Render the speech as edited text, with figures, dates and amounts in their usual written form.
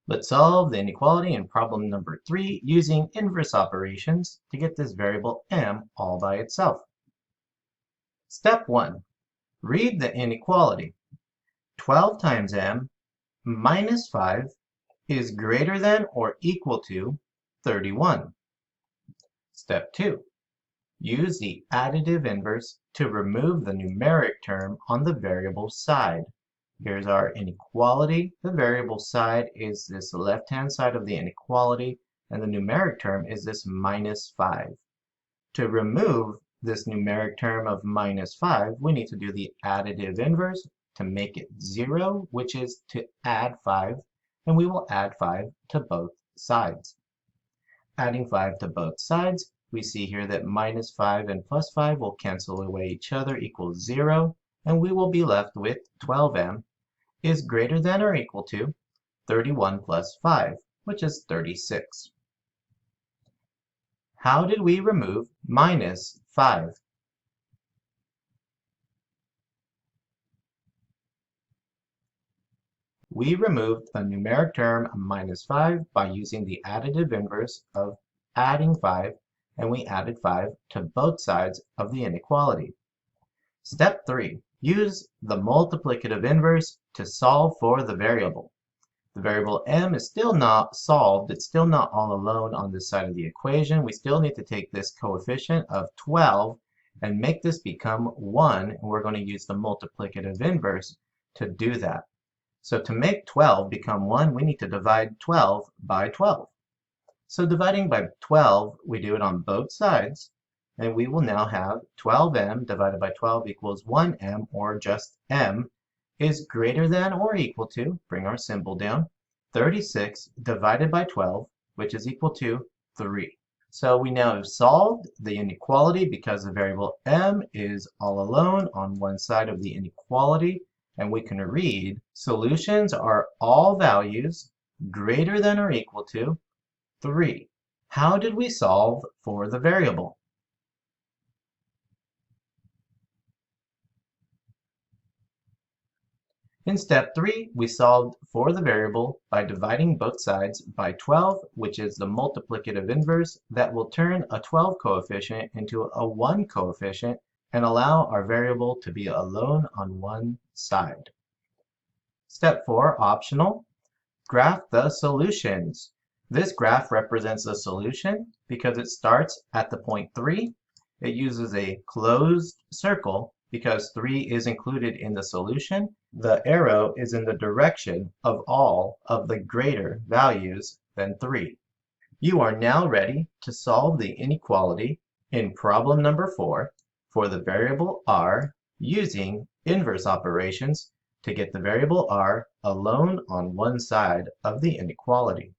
Let's solve the inequality in problem number 3 using inverse operations to get this variable m all by itself. Step 1. Read the inequality. 12 times m minus 5 is greater than or equal to 31. Step 2. Use the additive inverse to remove the numeric term on the variable side. Here's our inequality. The variable side is this left-hand side of the inequality, and the numeric term is this minus 5. To remove this numeric term of minus 5, we need to do the additive inverse to make it 0, which is to add 5, and we will add 5 to both sides. Adding 5 to both sides, we see here that minus 5 and plus 5 will cancel away each other, equals 0, and we will be left with 12m is greater than or equal to 31 plus 5, which is 36. How did we remove minus 5? We removed the numeric term minus 5 by using the additive inverse of adding 5, and we added 5 to both sides of the inequality. Step 3. Use the multiplicative inverse to solve for the variable. The variable m is still not solved. It's still not all alone on this side of the equation. We still need to take this coefficient of 12 and make this become 1. And we're going to use the multiplicative inverse to do that. So to make 12 become 1, we need to divide 12 by 12. So dividing by 12, we do it on both sides. And we will now have 12m divided by 12 equals 1m, or just m, is greater than or equal to, bring our symbol down, 36 divided by 12, which is equal to 3. So we now have solved the inequality because the variable m is all alone on one side of the inequality, and we can read solutions are all values greater than or equal to 3. How did we solve for the variable? In step 3, we solved for the variable by dividing both sides by 12, which is the multiplicative inverse that will turn a 12 coefficient into a 1 coefficient and allow our variable to be alone on one side. Step 4, optional, graph the solutions. This graph represents the solution because it starts at the point 3. It uses a closed circle because 3 is included in the solution. The arrow is in the direction of all of the greater values than 3. You are now ready to solve the inequality in problem number 4 for the variable r using inverse operations to get the variable r alone on one side of the inequality.